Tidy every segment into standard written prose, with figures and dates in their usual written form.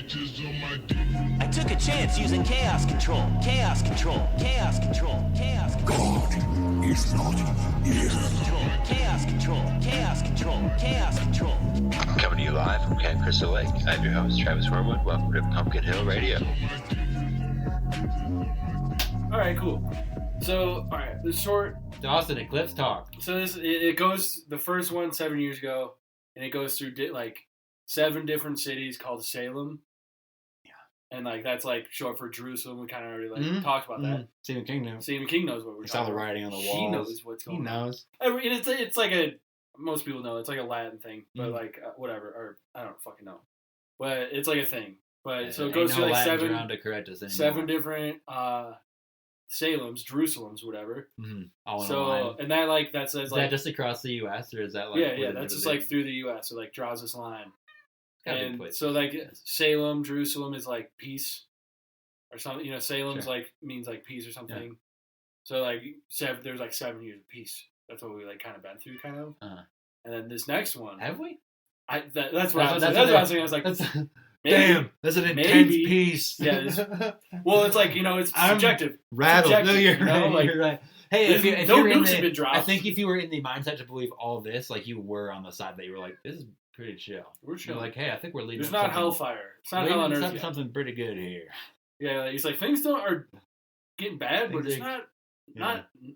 I took a chance using chaos control. Chaos control. Chaos control. Chaos control. God is not here. Chaos control. Chaos control. Chaos control. Coming to you live from Camp Crystal Lake. I'm your host, Travis Wormwood. Welcome to Pumpkin Hill Radio. All right, cool. So, all right, the short. Dawson, Eclipse talk. So it goes. The first one 7 years ago, and it goes through like 7 different cities called Salem. Yeah. And like that's like short for Jerusalem. We kind of already talked about that. Stephen King knows. Stephen King knows what we're He talking saw the about. writing on the walls. He knows what's going on. He knows. And it's like a most people know it's like a Latin thing, but like whatever, or I don't fucking know, but it's like a thing. But so it goes through like around to correct us anymore. 7 different Salems, Jerusalems, whatever. Mm-hmm. All in so a line. and that like that says is like that just across the U.S. or is that like yeah that's just like through the U.S. It like draws this line. And so like Salem, Jerusalem is like peace or something. You know, Salem's like means like peace or something. Yeah. So like there's like 7 years of peace. That's what we like kind of been through, kind of. And then this next one, have we? That's what I was saying. I was like, damn, that's an intense piece. Yeah. Well, it's like it's subjective. Rattled. Subjective, no, you're right. Like, you're right. Hey, if no you're nukes have been dropped. I think if you were in the mindset to believe all this, like you were on the side that you were like, this is pretty chill. We're chill. You're like, hey, I think we're leading. There's not hellfire. It's not hell on earth yet. Something pretty good here. Yeah, it's like things are getting bad, but it's not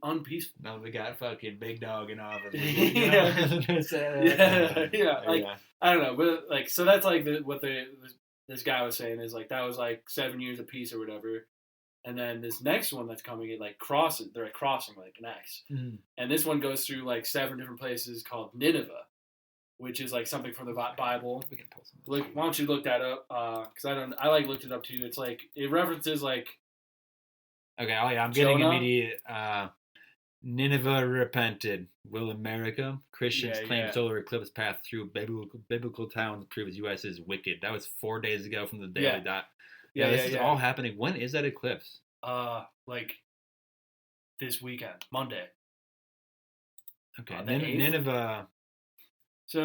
unpeaceful. No, we got fucking big dog in office. Yeah. Like I don't know, but like so that's like what this guy was saying is like that was like 7 years of peace or whatever, and then this next one that's coming in like crossing, they're like crossing like an X, and this one goes through like 7 different places called Nineveh, which is like something from the Bible. We can pull some. Like, why don't you look that up? Because I like looked it up too. It's like it references like. Okay, I'm getting immediate. Nineveh repented. Will America? Christians claim solar eclipse path through biblical towns proves U.S. is wicked. That was 4 days ago from the Daily Dot. Yeah, this is all happening. When is that eclipse? Like this weekend, Monday. Okay, Nineveh. So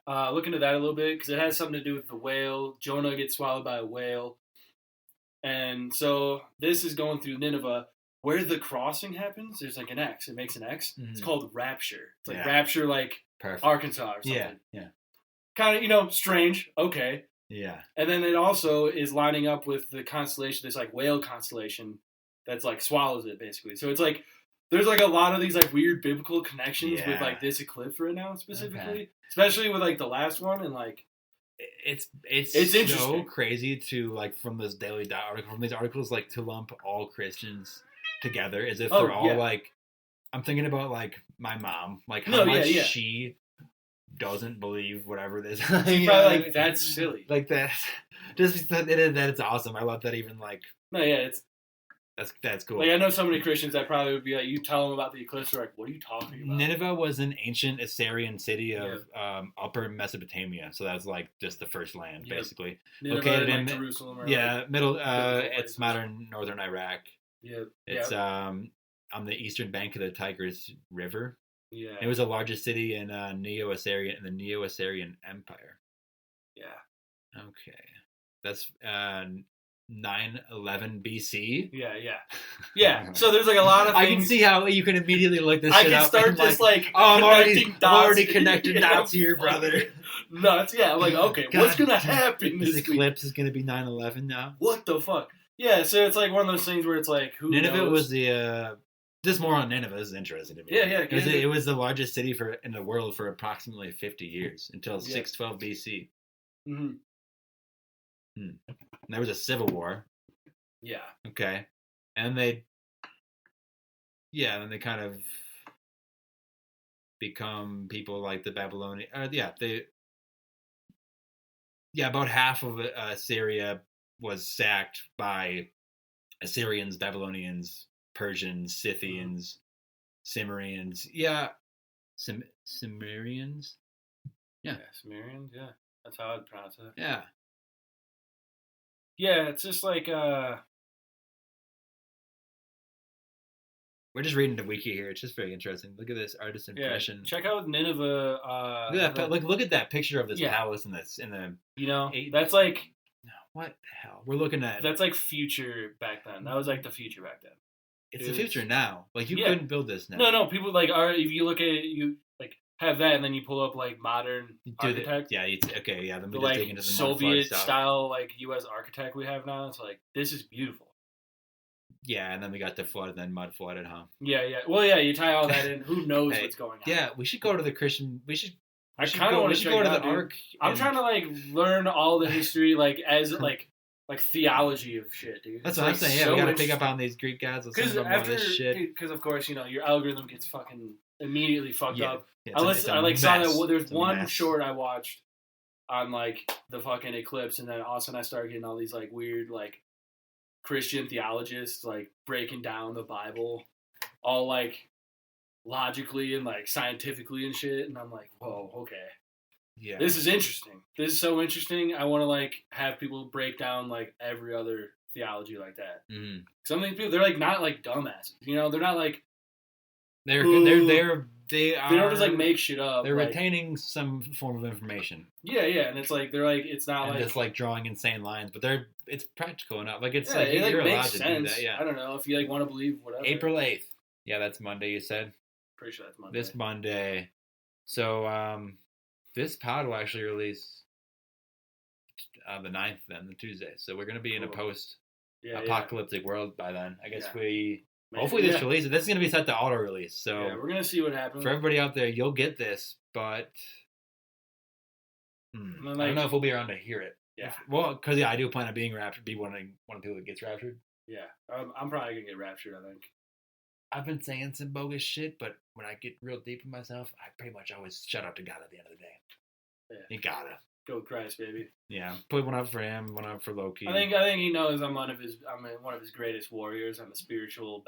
look into that a little bit because it has something to do with the whale. Jonah gets swallowed by a whale. And so this is going through Nineveh. Where the crossing happens, there's like an X. It makes an X. Mm-hmm. It's called Rapture. It's like Rapture, like Perfect. Arkansas or something. Yeah. Kind of, strange. Okay. Yeah. And then it also is lining up with the constellation, this like whale constellation that's like swallows it basically. So it's like there's like a lot of these like weird biblical connections with like this eclipse right now specifically, especially with like the last one and like. It's so crazy to like from this Daily Dot article, from these articles, like to lump all Christians together as if they're all like. I'm thinking about like my mom, like how much she doesn't believe whatever this. Probably like that's silly. Like that, just that it's awesome. I love that even like. No, it's. That's cool. Like I know so many Christians that probably would be like, you tell them about the eclipse, they're like, what are you talking about? Nineveh was an ancient Assyrian city of Upper Mesopotamia, so that's like just the first land, basically. Nineveh, located in in Jerusalem. Or middle. It's modern northern Iraq. Yeah. It's on the eastern bank of the Tigris River. Yeah. It was the largest city in the Neo-Assyrian Empire. Yeah. Okay, that's 911 BC. Yeah. So there's like a lot of things. I can see how you can immediately look this shit up. I can start just like I'm already connected dots here, brother. Nuts. Yeah, I'm like, okay, what's going to happen this eclipse is going to be 9/11 now? What the fuck? Yeah, so it's like one of those things where it's like, who Nineveh knows? was the... Just more on Nineveh is interesting to me. Yeah. It was the largest city in the world for approximately 50 years, until 612 BC. Mm-hmm. There was a civil war. Yeah. Okay. And then they kind of become people like the Babylonian. About half of Assyria was sacked by Assyrians, Babylonians, Persians, Scythians, Cimmerians. Yeah. Cimmerians? Yeah, Cimmerians, yeah. That's how I'd pronounce it. Yeah. Yeah, it's just like we're just reading the wiki here. It's just very interesting. Look at this artist impression. Check out Nineveh. Look at that picture of this palace in the. That's like What the hell? We're looking at... That's like future back then. That was like the future back then. It's the future now. Like, you couldn't build this now. No, people like are. If you look at it, you like have that, and then you pull up like modern architect. Yeah, okay, yeah. Then we the just like dig into the Soviet style like U.S. architect we have now. It's like this is beautiful. Yeah, and then we got the flood, and then mud flooded, huh? Yeah. Well, yeah. You tie all that in. Who knows what's going on? Yeah, we should go to the Christian. I kind of want to go to the Ark. I'm trying to like learn all the history, like as like theology of shit, dude. That's what I'm saying. Yeah, we gotta pick up on these Greek gods. Because of course, you know, your algorithm gets fucking immediately fucked up. Yeah, I like saw that there's one short I watched on like the fucking Eclipse, and then all of a sudden I started getting all these like weird like Christian theologists like breaking down the Bible, all like logically and like scientifically and shit, and I'm like, whoa, okay. Yeah. This is interesting. This is so interesting. I want to like have people break down like every other theology like that. Mm-hmm. Some of these people, they're like not like dumbasses. You know, they're not like they don't just like make shit up. They're like, retaining some form of information. Yeah, and it's like they're like it's not and like just like drawing insane lines, but it's practical enough. Like it's like you're allowed makes to sense. do that. Yeah, I don't know if you like want to believe whatever. April 8th. Yeah, that's Monday. You said. Pretty sure that's Monday. This Monday. So this pod will actually release the 9th, then the Tuesday. So we're gonna be in a post-apocalyptic world by then. I guess hopefully this releases. This is gonna be set to auto release. So we're gonna see what happens. For everybody out there, you'll get this, but I don't know if we'll be around to hear it. Yeah. Because I do plan on being raptured. Be one of the people that gets raptured. Yeah, I'm probably gonna get raptured. I think. I've been saying some bogus shit, but when I get real deep in myself, I pretty much always shout out to God at the end of the day. Yeah. You gotta go with Christ, baby. Yeah, put one up for him, one up for Loki. I think he knows I'm one of his greatest warriors on the spiritual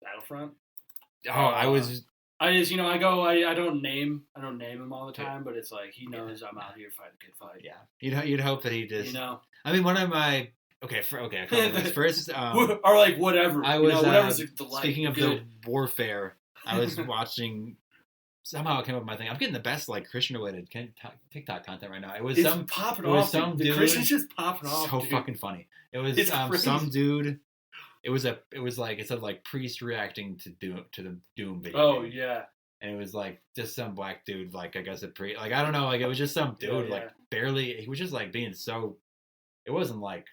battlefront. Oh, I just I don't name him all the time, but it's like he knows I'm out here fighting a good fight. Yeah, you'd hope that he just. You know, I mean, one of my. Okay, first, or like whatever. I was whatever's the light. Speaking of the warfare, I was watching. Somehow it came up with my thing. I'm getting the best like Christian related TikTok content right now. It's popping off. Some dude. The Christian's just popping off. So fucking funny. It was some dude. It was like it said like priest reacting to the Doom video. Oh yeah. And it was like just some black dude, like I guess a priest. Like I don't know, like it was just some dude, like barely. He was just like being so. It wasn't like.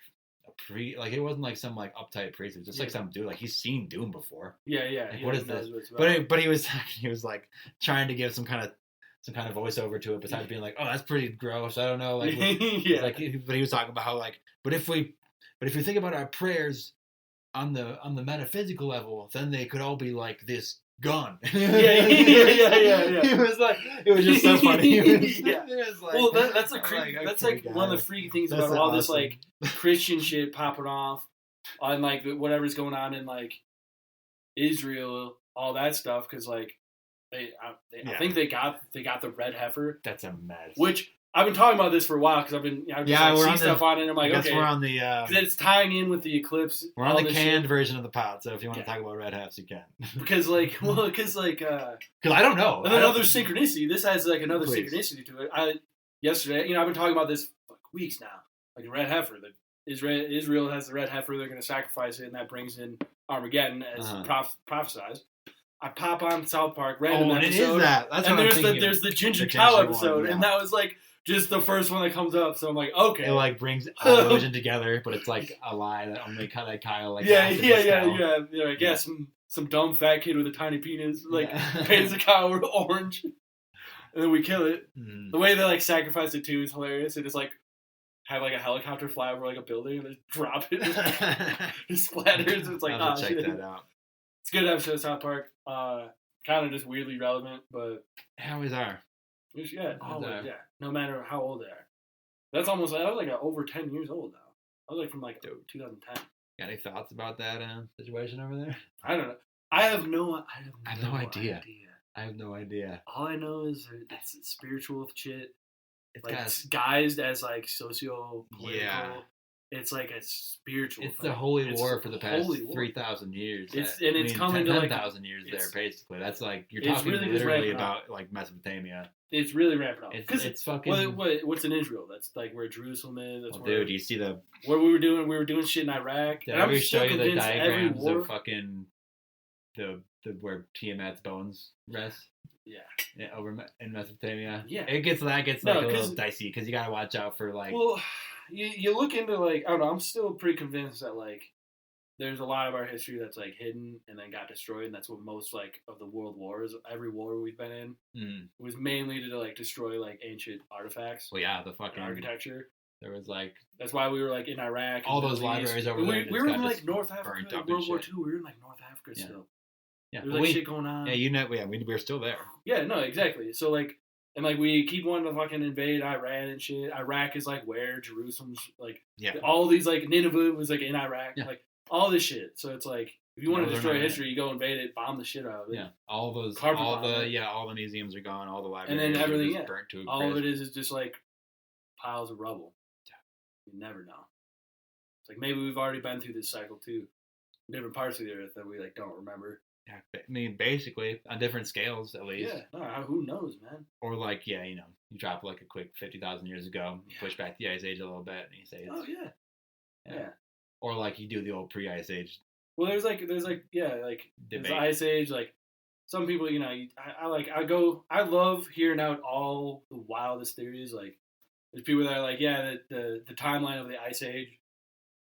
It wasn't like some like uptight priest. It was just like some dude. Like he's seen Doom before. Yeah. Like, what is this? But he was like trying to give some kind of voiceover to it, besides being like, oh, that's pretty gross. I don't know. Like, but he was talking about how like, but if we think about our prayers on the metaphysical level, then they could all be like this gun. Yeah. It was just so funny. That's one of the freaky things about all this like Christian shit popping off on like whatever's going on in like Israel, all that stuff, because like I think they got the red heifer. That's a mess. Which I've been talking about this for a while because I've been seeing stuff on it. And I'm like, okay, we're on the it's tying in with the Eclipse. We're on the canned version of the pod, so if you want to talk about red hefts, you can. Because I don't know. And then another synchronicity. This has like another synchronicity to it. Yesterday, I've been talking about this for like weeks now. Like a red heifer. Israel has the red heifer. They're going to sacrifice it, and that brings in Armageddon as prophesized. I pop on South Park random episode. And it is that. That's what I'm thinking. There's the Ginger Cow episode, and that was like just the first one that comes up. So I'm like, okay. It like brings all the religion together, but it's like a lie that only kind of Kyle like. Yeah. I guess some dumb fat kid with a tiny penis like paints a cow orange, and then we kill it. Mm. The way they like sacrifice it too is hilarious. They just like have like a helicopter fly over like a building and just drop it. It splatters. It's like check that out. It's a good episode of South Park. Kind of just weirdly relevant, but how always are. No matter how old they are. That was like over 10 years old now. I was like from like 2010. Got any thoughts about that situation over there? I don't know. I have no idea. I have no idea. All I know is it's spiritual shit. It's guised as like socio-political. Yeah. It's like a spiritual. It's the holy war for the past 3,000 years. It's coming to like 10,000 years there, basically. That's like you're talking really literally about like Mesopotamia. It's really ramping up. It's fucking. What's in Israel? That's like where Jerusalem is. That's where, dude, you see what we were doing? We were doing shit in Iraq. Did I ever show you the diagrams of fucking the where Tiamat's bones rest? Yeah, over in Mesopotamia. Yeah, it gets a little dicey because you gotta watch out for like. Well, you look into like I don't know. I'm still pretty convinced that like there's a lot of our history that's like hidden and then got destroyed, and that's what most like of the world wars, every war we've been in, was mainly to like destroy like ancient artifacts. Well, yeah, the fucking architecture. There was like that's why we were like in Iraq. All those libraries over there. We were in like North Africa. World War II. We were in like North Africa still. Yeah, there was like shit going on. Yeah, you know, we were still there. Yeah, no, exactly. So like, and like we keep wanting to fucking invade Iran and shit. Iraq is like where Jerusalem's like. Yeah. All these like Nineveh was like in Iraq. Yeah. Like all this shit. So it's like if you want to destroy history, you go invade it, bomb the shit out of it. Yeah. All the museums are gone. All the libraries. And then everything burnt to a all of it is just like piles of rubble. You never know. It's like maybe we've already been through this cycle too. Different parts of the earth that we like don't remember. Yeah, I mean, basically on different scales at least. Yeah, no, who knows, man? Or like, you drop like a quick 50,000 years ago, push back the ice age a little bit, and you say, "Oh yeah." Or like you do the old pre-ice age. Well, there's the ice age. Like some people, I love hearing out all the wildest theories. Like there's people that are like, yeah, the timeline of the ice age.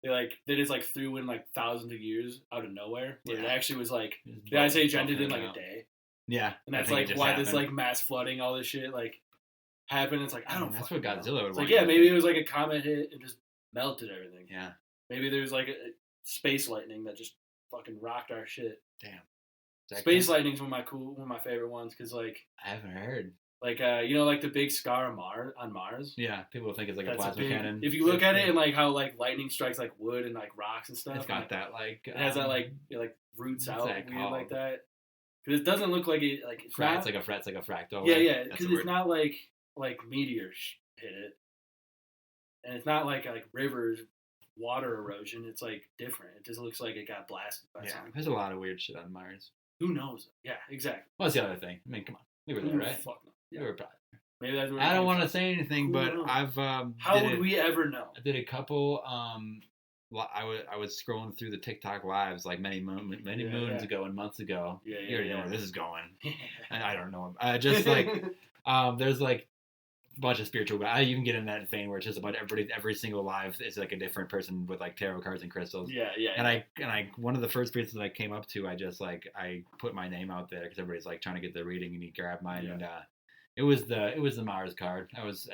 They just like threw in like thousands of years out of nowhere. Where it actually was like the ice age ended in like a day. Yeah, and that's like why this like mass flooding, all this shit like happened. It's like I don't. That's what Godzilla would. It's like maybe it was like a comet hit and just melted everything. Yeah. Maybe there's like a space lightning that just fucking rocked our shit. Damn. Space lightning's one of my favorite ones because like I haven't heard. Like like the big scar on Mars. Yeah, people think it's like a plasma cannon. If you look at it and like how like lightning strikes like wood and like rocks and stuff, it's got that like it has that like it like roots out weird like that. Because it doesn't look like it like it's not, it's like a fractal. Yeah, because it's not like meteors hit it, and it's not like rivers, water erosion. It's like different. It just looks like it got blasted by something. There's a lot of weird shit on Mars. Who knows? Yeah, exactly. What's the other thing? I mean, come on, we were there, right? Fuck no. Yeah. We were probably. Maybe that's. I don't want to say anything, but I've. How would we ever know? I did a couple. I was scrolling through the TikTok lives like many moons ago and months ago. You already know where this is going. I don't know. Just like there's like a bunch of spiritual guys. You can get in that vein where it's just about every single live is like a different person with like tarot cards and crystals. Yeah. And I one of the first people that I came up to, I put my name out there because everybody's like trying to get their reading and he grabbed mine and it was the Mars card. He was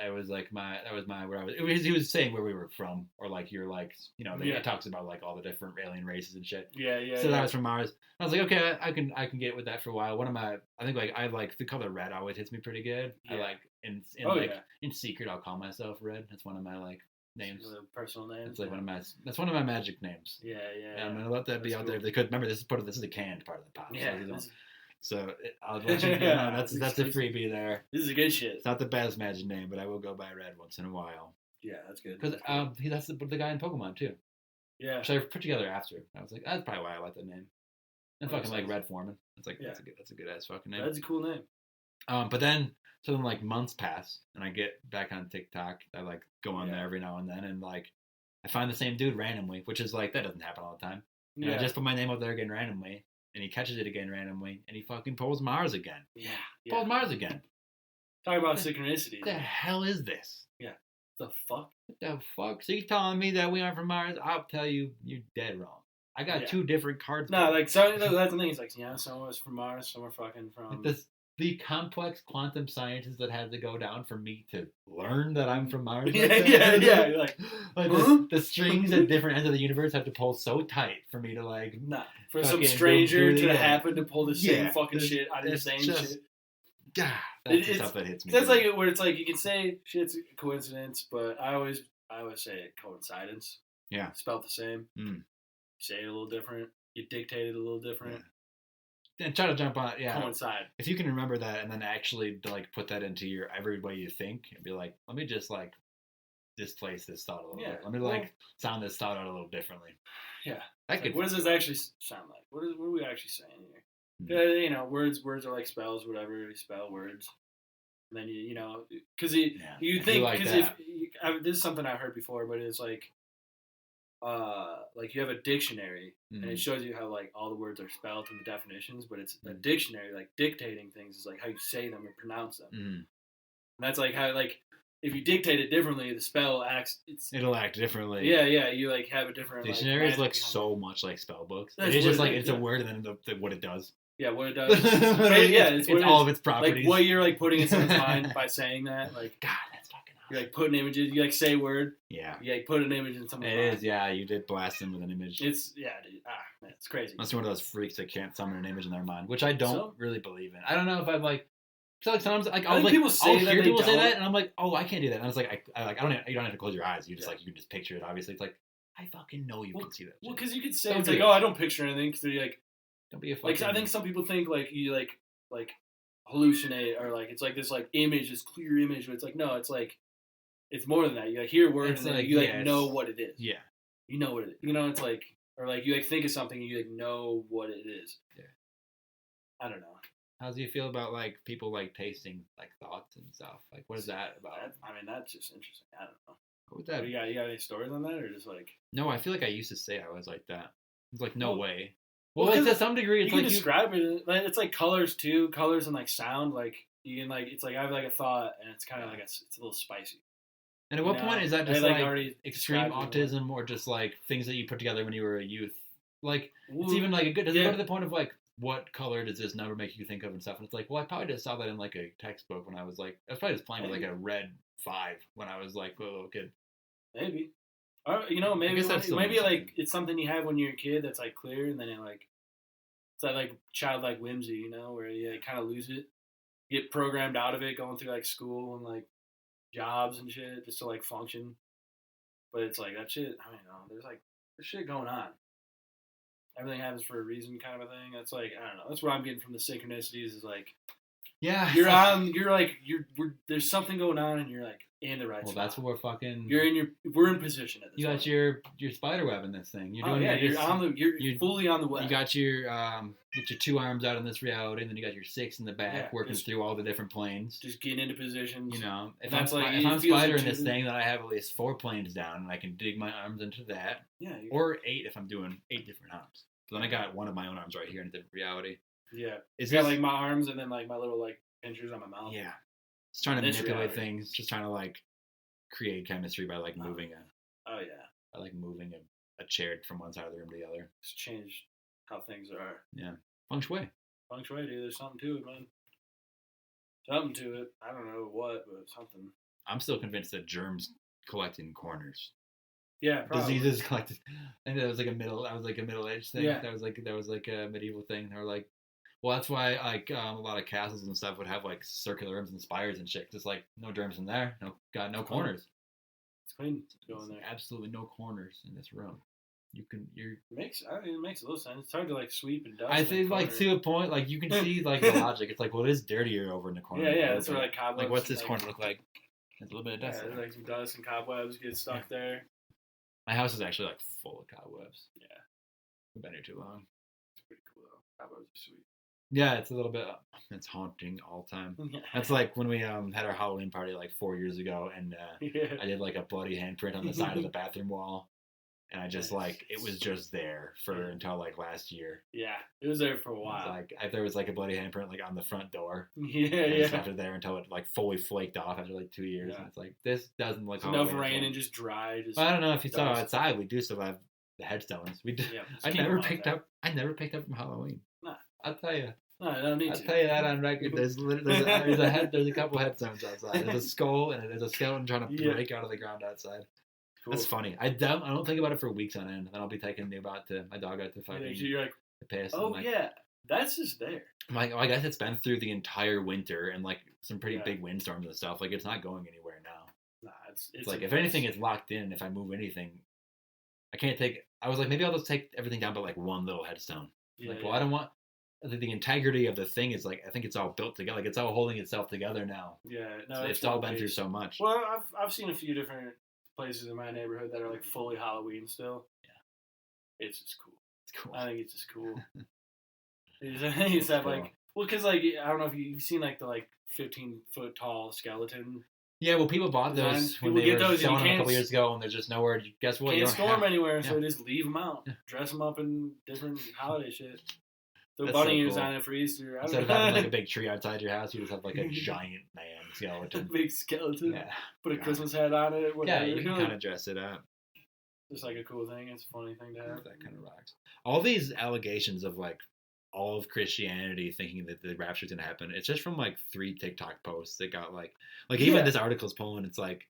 saying where we were from, or like you're like it talks about like all the different alien races and shit. Yeah. So that was from Mars. I was like, okay, I can get with that for a while. I like the color red always hits me pretty good. Yeah. I like in secret I'll call myself Red. That's one of my like names. Personal names. It's like that's one of my magic names. Yeah. I'm gonna let that be out there if they could. Remember, this is a canned part of the pod. Yeah. So I'll let you know that's a freebie there. This is a good shit. It's not the best magic name, but I will go by Red once in a while. Yeah, that's good. Because that's the guy in Pokemon too. Yeah. So I put together after. I was like, that's probably why I like that name. And fucking like Red Foreman. It's like that's a good ass fucking name. That's a cool name. But then like months pass and I get back on TikTok. I like go on there every now and then and like I find the same dude randomly, which is like that doesn't happen all the time. And I just put my name out there again randomly. And he catches it again randomly, and he fucking pulls Mars again. Yeah. Pulls Mars again. Talk about synchronicity. What the hell is this? Yeah. The fuck? What the fuck? So you're telling me that we aren't from Mars? I'll tell you, you're dead wrong. I got two different cards. No, like, so that's the thing. It's like, some of us from Mars, some are fucking from... The complex quantum sciences that had to go down for me to learn that I'm from Mars. Yeah. Like the strings at different ends of the universe have to pull so tight for me to like. Nah, for some stranger to happen to pull the same fucking shit out of the same shit. God, that's the stuff that hits me. That's like where it's like you can say shit's a coincidence, but I always say it coincidence. Yeah, spelled the same. You say it a little different. You dictate it a little different. Yeah. And try to jump on, coincide. If you can remember that, and then actually like put that into your every way you think, and be like, let me just like displace this thought a little bit. Let me sound this thought out a little differently. Yeah. What does this actually sound like? What are we actually saying here? Mm-hmm. Words are like spells. Whatever you spell words. And then because you think because this is something I heard before, but it's like you have a dictionary and it shows you how like all the words are spelled and the definitions, but it's a dictionary like dictating things is like how you say them or pronounce them. And that's like how like if you dictate it differently, the spell it'll act differently. Yeah, you like have a different dictionaries look so much like spell books. It's just like it's a word and then what it does. Yeah, what it does. It's all of its properties. Like what you're like putting in someone's mind by saying that. Like God, that's fucking awesome. You're like putting images. You like say a word. Yeah. You like put an image in someone's mind. It is. Yeah, you did blast them with an image. Dude. Man, it's crazy. Unless you're one of those freaks that can't summon an image in their mind, which I don't really believe in. I don't know if I'm like. So like sometimes like I'll hear people say that and I'm like, oh, I can't do that. And I was like, you don't have to close your eyes. You just like you can just picture it. Obviously, it's like I fucking know you can see that. Well, because you could say it's like, oh, I don't picture anything. Because you're like, don't be a fucking. Like I think some people think like you like hallucinate or like it's like this like image, this clear image. But it's like no, it's like it's more than that. You like hear a word and then you like know what it is. Yeah, you know what it is. It's like or like you like think of something and you like know what it is. Yeah, I don't know. How do you feel about like people like tasting like thoughts and stuff? Like, what is that about? I mean, that's just interesting. I don't know. What would that? You got any stories on that, or just like? No, I feel like I used to say I was like that. It's like no way. Well, like to some degree, it's you can describe it. Like, it's like colors too, colors and like sound. Like you can like it's like I have like a thought, and it's kind of like it's a little spicy. And at what point is that just like extreme autism, or just like things that you put together when you were a youth? Like it's even like does it go to the point of like. What color does this number make you think of and stuff? And it's like, well, I probably just saw that in like a textbook when I was like, I was probably just playing with like a red 5 when I was like a little kid. Maybe. Or, maybe like it's something you have when you're a kid that's like clear and then it's that like childlike whimsy, where you like, kind of lose it. You get programmed out of it going through like school and like jobs and shit just to like function. But it's like that shit, I don't know, there's shit going on. Everything happens for a reason, kind of a thing. That's like I don't know. That's what I'm getting from the synchronicities. Is like, yeah, there's something going on, and you're like in the right spot. Well, that's what we're fucking. We're in position at this. You got your spider web in this thing. You're fully on the web. You got your 2 arms out in this reality, and then you got your 6 in the back, working through all the different planes. Just getting into positions. If I'm spider in this thing, then I have at least 4 planes down, and I can dig my arms into that. Yeah. Or 8 if I'm doing 8 different arms. So then I got one of my own arms right here in a different reality. Yeah. Got like my arms and then like my little like pinchers on my mouth. Yeah. Just trying to manipulate things. Just trying to like create chemistry by like moving Oh yeah. By like moving a chair from one side of the room to the other. Just change how things are. Yeah. Feng Shui. Feng Shui, dude. There's something to it, man. Something to it. I don't know what, but something. I'm still convinced that germs collect in corners. Yeah, probably. Diseases collected. I think that was like a middle-aged thing. Yeah. That was like a medieval thing. They were like, well, that's why like a lot of castles and stuff would have like circular rooms and spires and shit. Just like no germs in there. No corners. It's clean. Going there. Absolutely no corners in this room. It makes a little sense. It's hard to like sweep and dust. I think like to a point, like you can see like the logic. It's like, well, it is dirtier over in the corner. Yeah. That's where like cobwebs. Like what's this corner look like? There's a little bit of dust. Yeah, there's like some dust and cobwebs get stuck there. My house is actually like full of cobwebs. Yeah. We've been here too long. It's pretty cool though. Cobwebs are sweet. Yeah, it's a little bit. It's haunting all the time. That's like when we had our Halloween party like 4 years ago, and I did like a bloody handprint on the side of the bathroom wall, and I just like it was just there until like last year. Yeah, it was there for a while. Like there was like a bloody handprint like on the front door. Yeah. Just left it there until it like fully flaked off after like 2 years. Yeah. And it's like this doesn't look. Enough rain and just dry. I don't know if you saw outside. We do still have the headstones. We do. Yeah, I never picked up from Halloween. Nah. I'll tell you. No, I don't need to. I'll tell you that on record. There's a couple headstones outside. There's a skull and there's a skeleton trying to break out of the ground outside. Cool. That's funny. I don't think about it for weeks on end. Then I'll be taking my dog out to fucking you're like, the piss. Oh yeah, that's just there. I guess it's been through the entire winter and like some pretty big windstorms and stuff. Like it's not going anywhere now. Nah, it's like if anything, it's locked in. If I move anything, I can't take. I was like, maybe I'll just take everything down but like one little headstone. I don't want. The integrity of the thing is like I think it's all built together. Like it's all holding itself together now. Yeah, no, so it's all been through so much. Well, I've seen a few different places in my neighborhood that are like fully Halloween still. Yeah, it's just cool. It's cool. I think it's just cool. You just have cool. Like Well, because like I don't know if you've seen like the 15-foot tall skeleton. Yeah, well, people bought those when they were selling them a couple years ago, and there's just nowhere. Guess what? You Can't don't store them anywhere, so Yeah. just leave them out. Dress them up in different holiday shit. Throw That's bunny so ears cool. on it for Easter. I Instead of don't having know. like a big tree outside your house, you just have like a giant man skeleton. Big skeleton. Yeah, Put a God. Christmas hat on it. Whatever. Yeah, you can kind of dress it up. Just like a cool thing. It's a funny thing to have. That kind of rocks. All these allegations of like all of Christianity thinking that the rapture's gonna happen. It's just from like 3 TikTok posts that got like even Yeah. this article's pulling. It's like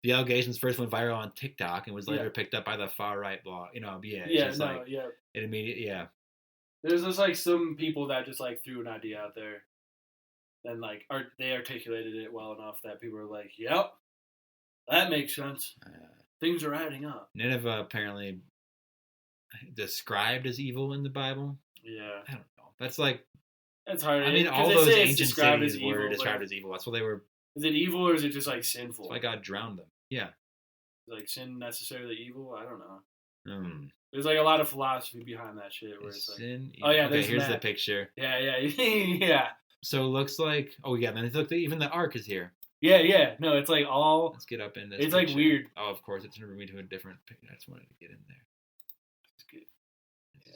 the allegations first went viral on TikTok and was later Yeah. picked up by the far right blog. You know, it's Yeah, just no, like yeah. it immediately, yeah. There's just like some people that just like threw an idea out there, and like they articulated it well enough that people are like, "Yep, that makes sense. Things are adding up." Nineveh apparently described as evil in the Bible. Yeah, I don't know. That's like that's hard. I mean, 'cause all they those say it's ancient described cities as were evil, described but as evil. That's what they were. is it evil or is it just like sinful? That's why God drowned them. Yeah. Is like sin necessarily evil? I don't know. Mm. There's like a lot of philosophy behind that shit. Where Is it's like, sin oh yeah, okay, there's here's the that. picture. Yeah, yeah. So it looks like then look, even the ark is here. Yeah. No, it's like all. Let's get up in this. It's like picture. weird. Oh, of course, it's moving me to a different picture. I just wanted to get in there. It's good.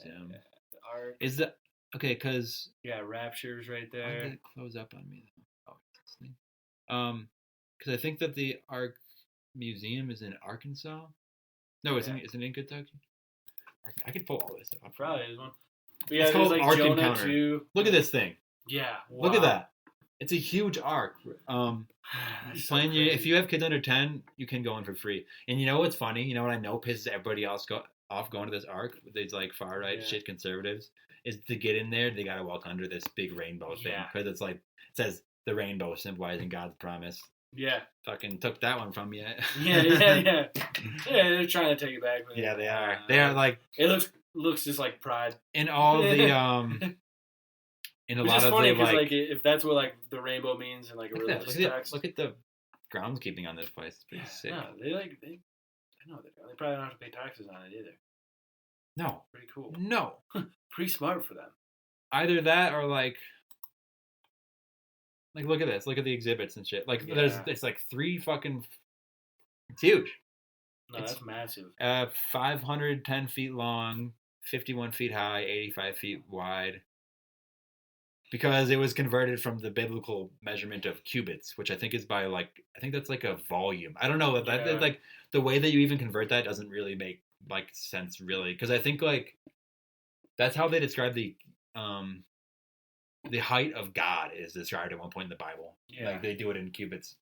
Yeah. The ark. Is that okay? Because Yeah, raptures right why there. did it close up on me? Oh, it's this thing. Because I think that the Ark Museum is in Arkansas. No, it's in Kentucky. I could pull all this up. Probably is one. But yeah, It's there's called like Ark Jonah Encounter. too. Look at this thing. Yeah. Look at wow. that. It's a huge ark. That's so Playing you, if crazy. you have kids under 10, you can go in for free. And you know what's funny? You know what I know pisses everybody else off going to this ark? These like far right Yeah. shit conservatives is to get in there. They gotta walk under this big rainbow thing Yeah. because it's like it says the rainbow symbolizing God's promise. Yeah. Fucking took that one from you. Yeah. Yeah, they're trying to take it back. But Yeah, they are. They are like It looks just like pride. in all the in a Which lot is of funny the because like. if that's what like the rainbow means in like a Look at, religious that. text. Look at the groundskeeping on this place. It's pretty sick. No, they I know they probably don't have to pay taxes on it either. No, Pretty cool. no. Pretty smart for them. Either that or like look at this. Look at the exhibits and shit. Like Yeah. it's like 3 fucking. It's huge. No, It's- that's massive. 510 feet long, 51 feet high, 85 feet wide. Because it was converted from the biblical measurement of cubits, which I think is by I think that's like a volume. I don't know. That Yeah. like the way that you even convert that doesn't really make like sense really. Because I think like that's how they describe the height of God is described at one point in the Bible. Yeah. Like they do it in cubits.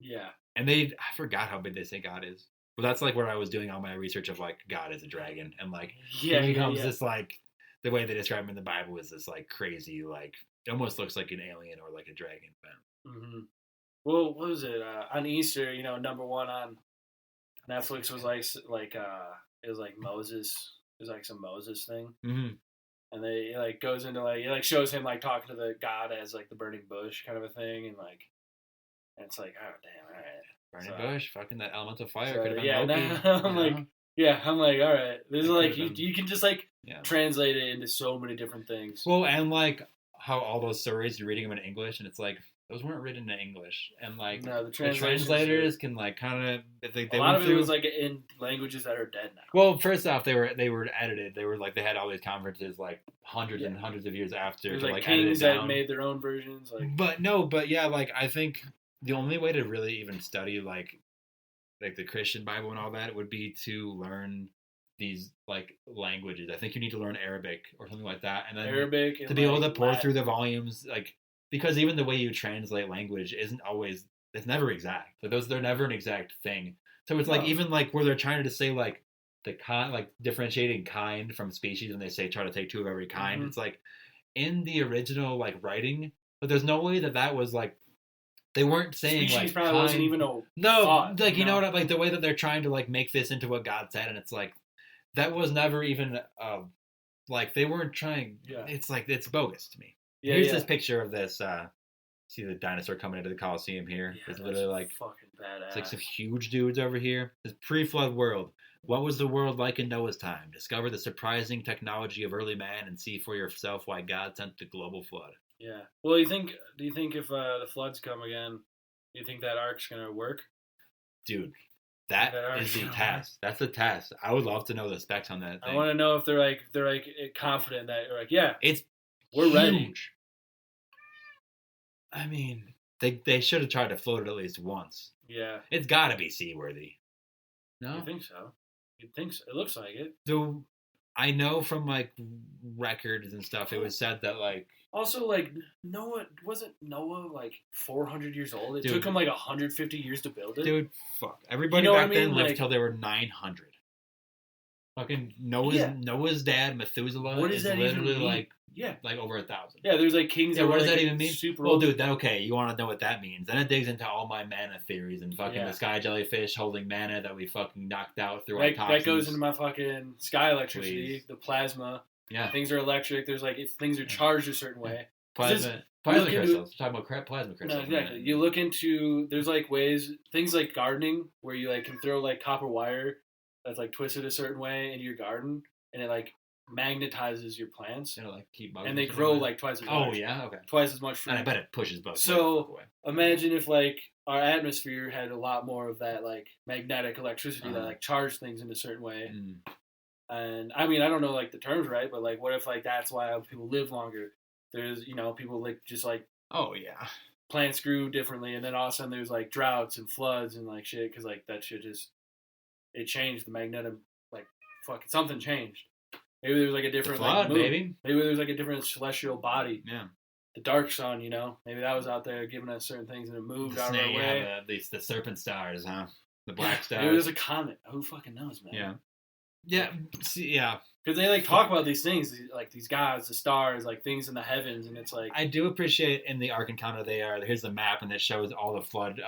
Yeah. And I forgot how big they say God is. But that's like where I was doing all my research of like God is a dragon. And like Yeah. he becomes yeah. this like the way they describe him in the Bible is this like crazy like it almost looks like an alien or like a dragon. But Mm-hmm. Well, what was it on Easter? Number one on Netflix was it was like Moses. It was like some Moses thing, mm-hmm. and they like goes into it shows him like talking to the God as like the burning bush kind of a thing, and it's like, oh damn, all right. Burning bush, fucking that elemental fire So, could have been yeah, Loki. now I'm you like, know? yeah, I'm like, all right. This is It like could've been- you can just like Yeah. translate it into so many different things. Well, and like how all those stories you're reading them in English, and it's like those weren't written in English, and like No, the the translations translators can like kind of they a lot went of it through. was like in languages that are dead now. Well, first off, they were edited. They were like they had all these conferences like hundreds and Yeah. hundreds of years after There's to like like edit it kings that down. made their own versions. Like But yeah, like I think the only way to really even study like the Christian Bible and all that would be to learn these like languages. I think you need to learn Arabic or something like that, and then Arabic to and, be able to like, pour Latin. through the volumes, like because even the way you translate language isn't always it's never exact. Like they're never an exact thing. So it's like No. even like where they're trying to say like the kind like differentiating kind from species, and they say try to take 2 of every kind. Mhm. It's like in the original like writing, but there's no way that was like they weren't saying Species like probably kind. wasn't even a No, thought, like you know no. what like the way that they're trying to like make this into what God said, and it's like that was never even like they weren't trying. Yeah. It's like it's bogus to me. Yeah, Here's yeah. this picture of this. See the dinosaur coming into the Coliseum here. Yeah, It's that's literally like fucking badass. it's like some huge dudes over here. This pre-flood world. What was the world like in Noah's time? Discover the surprising technology of early man and see for yourself why God sent the global flood. Yeah. Well, do you think if the floods come again, do you think that ark's gonna work? Dude, that is the test. That's the test. I would love to know the specs on that thing. I want to know if they're like confident that they're like, yeah, we're huge. ready. I mean, they should have tried to float it at least once. Yeah. It's got to be seaworthy. No? You think so? You'd think so. It looks like it. I know from like records and stuff, it was said that like. Also, like wasn't Noah like 400 years old? It took him like 150 years to build it. Dude, fuck. Everybody back then lived till they were 900. Fucking Noah's dad, Methuselah, what does that literally even mean? like over 1,000. Yeah, there's like kings. Yeah, what does like that even mean? Super well, old. dude, okay, you want to know what that means? Then it digs into all my mana theories and fucking the sky jellyfish holding mana that we fucking knocked out through our toxins. That goes into my fucking sky electricity, the plasma. Yeah, things are electric. There's like if things are charged a certain way. Plasma crystals. We're talking about plasma crystals. No, exactly. You look into there's like ways things like gardening where you like can throw like copper wire that's like twisted a certain way into your garden and it like magnetizes your plants. It'll like keep bugs and they grow like twice as much. Oh yeah, okay. Twice as much fruit. And I bet it pushes bugs. So imagine if like our atmosphere had a lot more of that like magnetic electricity that like charged things in a certain way. And I mean I don't know like the terms right, but like what if like that's why people live longer? There's people like just like plants grew differently, and then all of a sudden there's like droughts and floods and like shit because like that shit just it changed the magnetic like fucking something changed. Maybe there's like a different flood, like, maybe there's like a different celestial body. Yeah, the dark sun, maybe that was out there giving us certain things and it moved out of our way. The serpent stars, huh? The black stars. Maybe it was a comet. Who fucking knows, man? Yeah. Yeah. Because they like talk about these things, like these gods, the stars, like things in the heavens, and it's like I do appreciate in the Ark Encounter here's the map and it shows all the flood.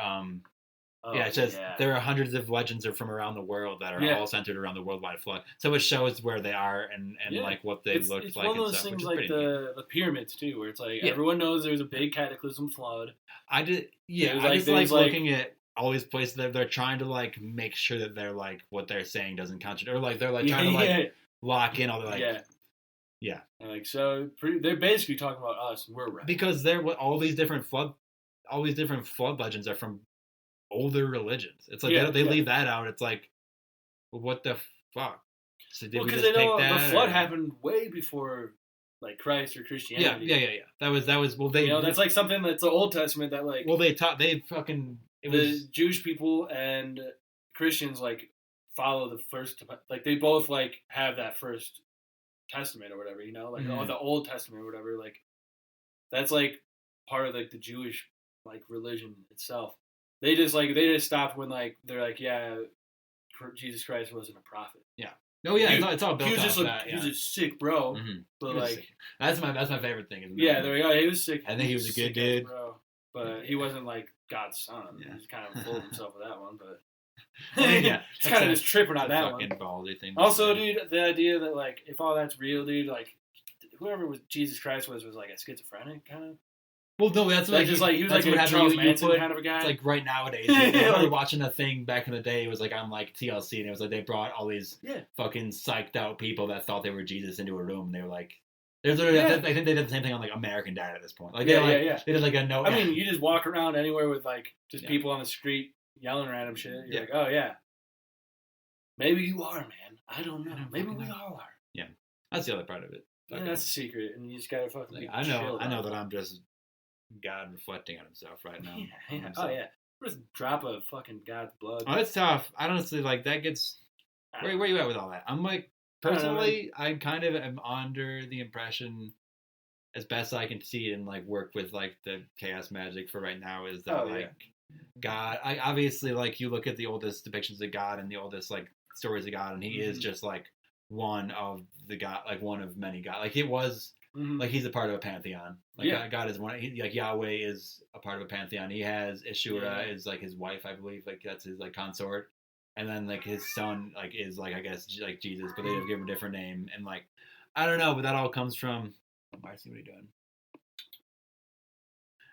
It says there are hundreds of legends from around the world that are all centered around the worldwide flood. So it shows where they are and like what they looked it's like. One of those and stuff, things like the pyramids too, where it's like everyone knows there's a big cataclysm flood. I just like looking at all these places that they're trying to like make sure that they're like what they're saying doesn't contradict, or like they're like trying to like lock in all the like And like so they're basically talking about us and we're right because all these different flood legends are from older religions. It's like they leave that out. It's like what the fuck? So did because they know the flood happened way before like Christ or Christianity. Yeah. That was well they that's like something that's the Old Testament that like the Jewish people and Christians like follow the first like they both like have that first testament or whatever like the Old Testament or whatever like that's like part of like the Jewish like religion itself. They just stopped when like they're like Jesus Christ wasn't a prophet. It's all built he was just he was a sick bro, but like sick. That's my favorite thing. They're like, he was sick. I think he was a good dude, bro, but he wasn't like God's son. He was kind of full of himself with that one, but it's kind of just tripping on that one. Ballsy thing. Also, dude, the idea that like if all that's real, dude, like whoever was Jesus Christ was like a schizophrenic kind of. Well, no, that's like just like he was like a Charles Manson kind of a guy. It's like right nowadays. I was watching a thing back in the day. It was like on like TLC, and it was like they brought all these fucking psyched out people that thought they were Jesus into a room, and they were like, I think they did the same thing on like American Dad at this point. Like they did like a no. I mean, you just walk around anywhere with like just people on the street yelling random shit. You're like, oh yeah, maybe you are, man. I don't know. Maybe we all are. Yeah, that's the other part of it. Yeah, that's a secret, and you just gotta fucking. Like, I know that I'm just God reflecting on himself right now. Oh yeah, just drop a fucking God's blood. Oh, it's tough. I honestly like that gets. Where you at with all that? I'm like personally, I kind of am under the impression, as best I can see it and like work with like the chaos magic for right now, is that God. I obviously like you look at the oldest depictions of God and the oldest like stories of God, and he is just like one of the God, like one of many God. Like it was. Like he's a part of a pantheon. Like God is one. Like Yahweh is a part of a pantheon. He has Ishura is like his wife, I believe. Like that's his like consort, and then like his son like is like I guess like Jesus, but they have given him a different name. And like I don't know, but that all comes from. Marcy, what are you doing?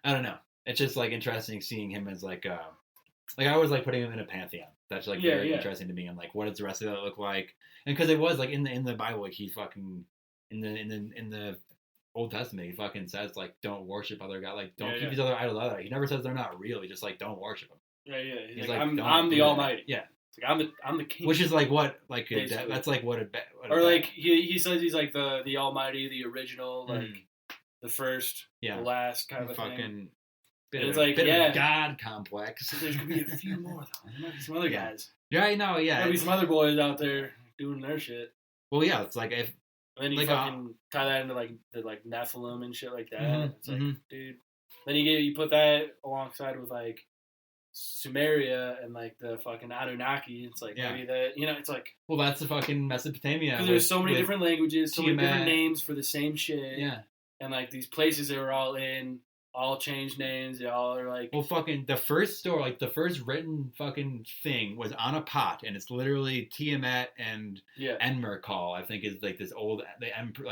I don't know. It's just like interesting seeing him as like I always like putting him in a pantheon. That's like very interesting to me. And like, what does the rest of that look like? And because it was like in the Bible, like he fucking in the Old Testament, he fucking says like, don't worship other God, like don't keep these other idols out there. He never says they're not real. He just like don't worship them. Yeah. He's like I'm the Almighty. Yeah. It's like I'm the king. Which is like what like that's like what or like he says he's like the Almighty, the original, like the first, the last kind of thing. Bit it's of, like bit of a God complex. So there's gonna be a few more though. There might be some other guys. Yeah, I know. Yeah, there'll be some other boys out there doing their shit. Well, yeah, it's like if. And then you fucking tie that into like the Nephilim and shit like that. It's like, dude. Then you put that alongside with like Sumeria and like the fucking Anunnaki. It's like maybe that it's like. Well, that's the fucking Mesopotamia. Because there's so many different languages, so many different names for the same shit. Yeah. And like these places they were all in. All changed names. They all are like. Well, fucking the first story, like the first written fucking thing was on a pot, and it's literally Tiamat and Enmerkal. I think is like this old,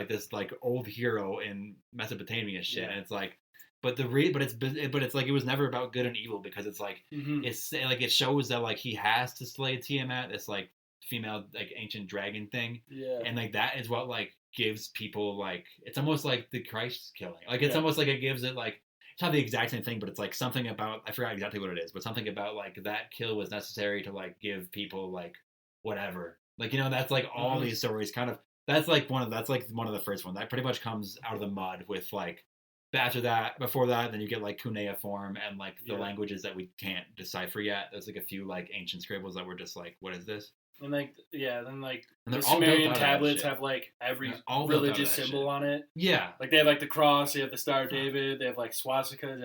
this like old hero in Mesopotamia shit, and it's like, but it's like it was never about good and evil because it's like it's like it shows that like he has to slay Tiamat, this like female like ancient dragon thing, and like that is what like gives people like it's almost like the Christ killing, like it's almost like it gives it like. It's not the exact same thing, but it's like something about, I forgot exactly what it is, but something about like that kill was necessary to like give people like whatever. Like, that's like all these stories kind of, that's like one of the first ones. That pretty much comes out of the mud with like, before that, then you get like cuneiform and like the languages that we can't decipher yet. There's like a few like ancient scribbles that were just like, what is this? And like, the Sumerian tablets have like every religious symbol on it. Yeah. Like they have like the cross, they have the Star of David, they have like swastikas,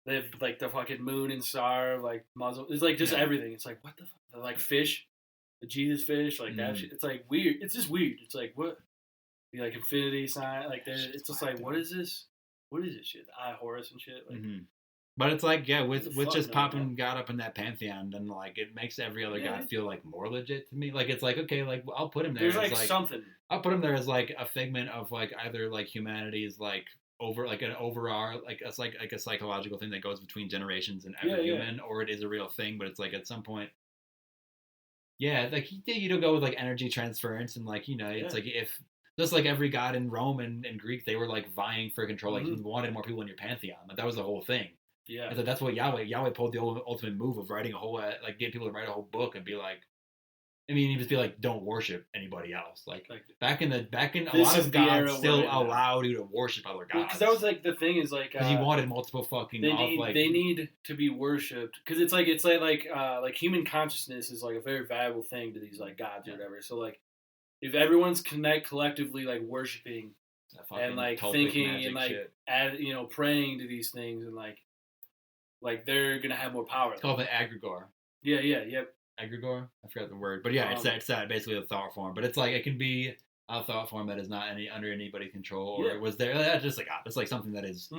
they have the fucking moon and star, like Muslim. It's like just everything. It's like, what the fuck? Like fish, the Jesus fish, like that shit. It's like weird. It's just weird. It's like, what? The like infinity sign, like it's just like, what is this? What is this shit? The eye Horus and shit. Like, But it's like, with just popping God up in that pantheon, then like it makes every other God feel like more legit to me. Like it's like, okay, like I'll put him there. There's like something. I'll put him there as like a figment of like either like humanity's like over like an overall like it's like a psychological thing that goes between generations and every human, or it is a real thing. But it's like at some point, like you don't go with like energy transference and like it's like if. Just like every god in Rome and Greek, they were like vying for control. Like you wanted more people in your pantheon. Like that was the whole thing. Yeah. And so that's what Yahweh pulled the ultimate move of writing a whole get people to write a whole book and be like, you just be like, don't worship anybody else. Like back in a lot of gods still allowed you to worship other gods. Because that was like the thing is like because you wanted multiple fucking. They need to be worshipped because it's like human consciousness is like a very valuable thing to these like gods or whatever. So like. If everyone's collectively like worshiping and like thinking and like praying to these things and like they're gonna have more power. It's called the egregore. Yep. Egregore? I forgot the word, but it's that basically a thought form. But it's like it can be a thought form that is not under anybody's control, or it was there. That's just like it's like something that is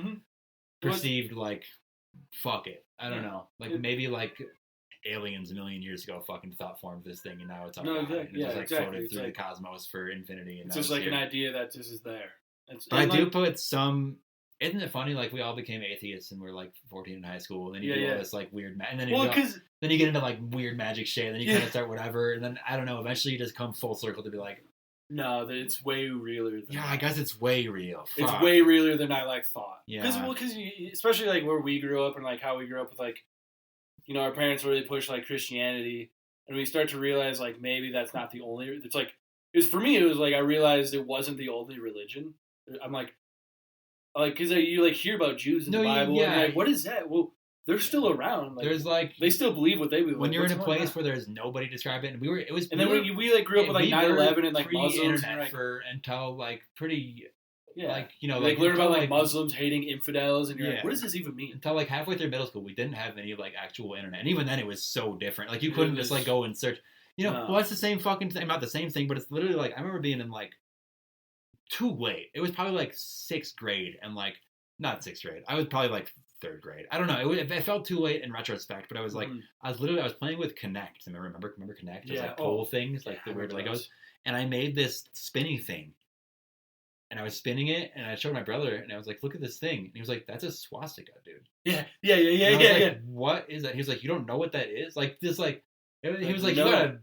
perceived like fuck it. I don't know, like maybe like. Aliens a million years ago fucking thought formed this thing, and now it's on exactly. It's just floated through the cosmos for infinity. And it's just like an idea that just is there. But I do put some. Isn't it funny? Like we all became atheists and we're like 14 in high school, and then you do all this like weird, and then then you get into like weird magic shit, and then you kind of start whatever, and then I don't know. Eventually, you just come full circle to be like, no, it's way realer. I guess it's way real. It's way realer than I like thought. Yeah, because especially like where we grew up and like how we grew up with like. Our parents really push like Christianity, and we start to realize like maybe that's not the only. It's like for me. It was like I realized it wasn't the only religion. I'm like because you like hear about Jews in the Bible, and you're like, what is that? Well, they're still around. Like, there's like they still believe what they believe. When you're in a place where there's nobody describing it, and then we like grew up with like 9/11 and like Muslims until like pretty. Yeah. Like, like learn about like Muslims hating infidels, and you're like, what does this even mean? Until like halfway through middle school, we didn't have any like actual internet, and even then it was so different. Like you couldn't just like go and search. Well, it's the same fucking thing, not the same thing, but it's literally like I remember being in like too late. It was probably like 6th grade, and like not 6th grade. I was probably like 3rd grade. I don't know. It felt too late in retrospect, but I was like, I was playing with Connect. Remember Connect? It was like pull things, like the weird Legos, and I made this spinning thing. and I was spinning it, and I showed my brother, and I was like, "Look at this thing," and he was like, "That's a swastika, dude." Yeah. And I was like, "What is that?" He was like, "You don't know what that is? Like this, like." He was like, "You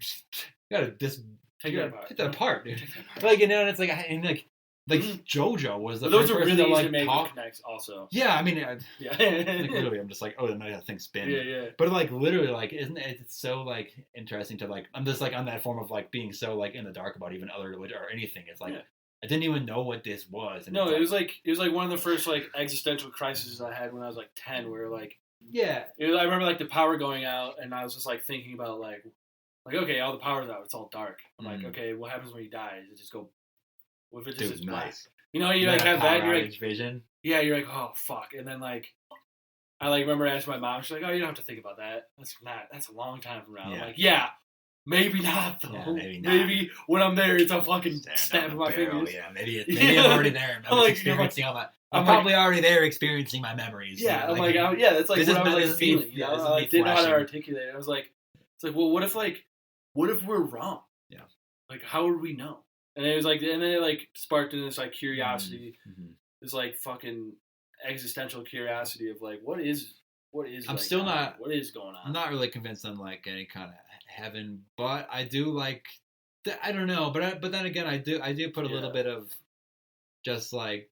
gotta just take that apart, dude." Like, and it's like, JoJo was the those first are person really to easy to make connects, also. Yeah, I mean, Yeah. like literally, I'm just like, oh, no, that thing spin. Yeah. But like, literally, like, isn't it? It's so like interesting to like. I'm just like on that form of like being so like in the dark about even other religion or anything. It's like I didn't even know what this was. And no, it was like one of the first like existential crises I had when I was like 10, where like I remember like the power going out, and I was just like thinking about like okay, all the power's out, it's all dark. I'm like, okay, what happens when you die? Does it just go? What if it just is black? You know, you like have that, you're like vision. Yeah, you're like, oh fuck, and then like I like remember asking my mom, she's like, oh, you don't have to think about that. That's a long time from now. I'm like, yeah, maybe not though. Yeah, maybe not. Maybe when I'm there, it's a fucking snap of my fingers. Yeah, maybe I'm already there. I'm experiencing all that. I'm probably already there experiencing my memories. Yeah, I'm like, that's like what I was like feeling. You know, I didn't know how to articulate it. I was like, it's like, well, what if we're wrong? Yeah. Like, how would we know? And it was like, and then it like sparked in this like curiosity, this like fucking existential curiosity of like, what is? I'm still not. What is going on? I'm not really convinced on like any kind of heaven, but I do like. I don't know, but then again, I do put a little bit of just like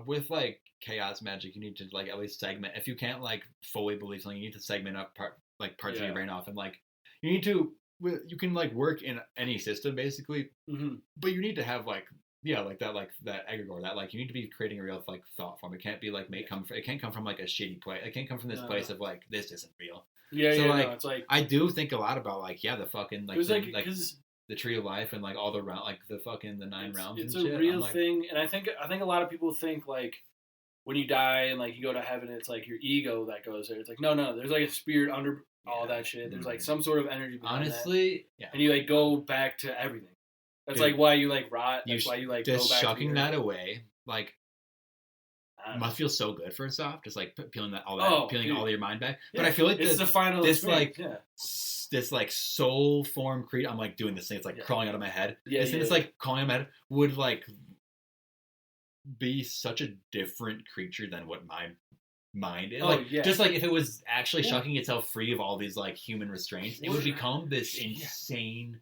with like chaos magic, you need to like at least segment. If you can't like fully believe something, you need to segment up parts of your brain off, and like you need to. You can like work in any system basically, but you need to have like that egregore, that like you need to be creating a real like thought form. It can't be like it can't come from like a shitty place. It can't come from this place of like this isn't real. It's like I do think a lot about like the fucking like the tree of life and like all the round like the fucking the 9 realms. It's and a shit. real thing, and I think a lot of people think like when you die and like you go to heaven, it's like your ego that goes there. It's like no, there's like a spirit under all that shit. There's like some sort of energy behind that. And you like go back to everything. That's like why you like rot. That's why you like just go back shucking to that away. Like must feel so good first off, just like peeling all your mind back. Yeah. But I feel like it's the final this this like soul form creature. I'm like doing this thing. It's like crawling out of my head. It's like crawling out of my head would like be such a different creature than what my mind is. Just like if it was actually shucking itself free of all these like human restraints, it would become this insane.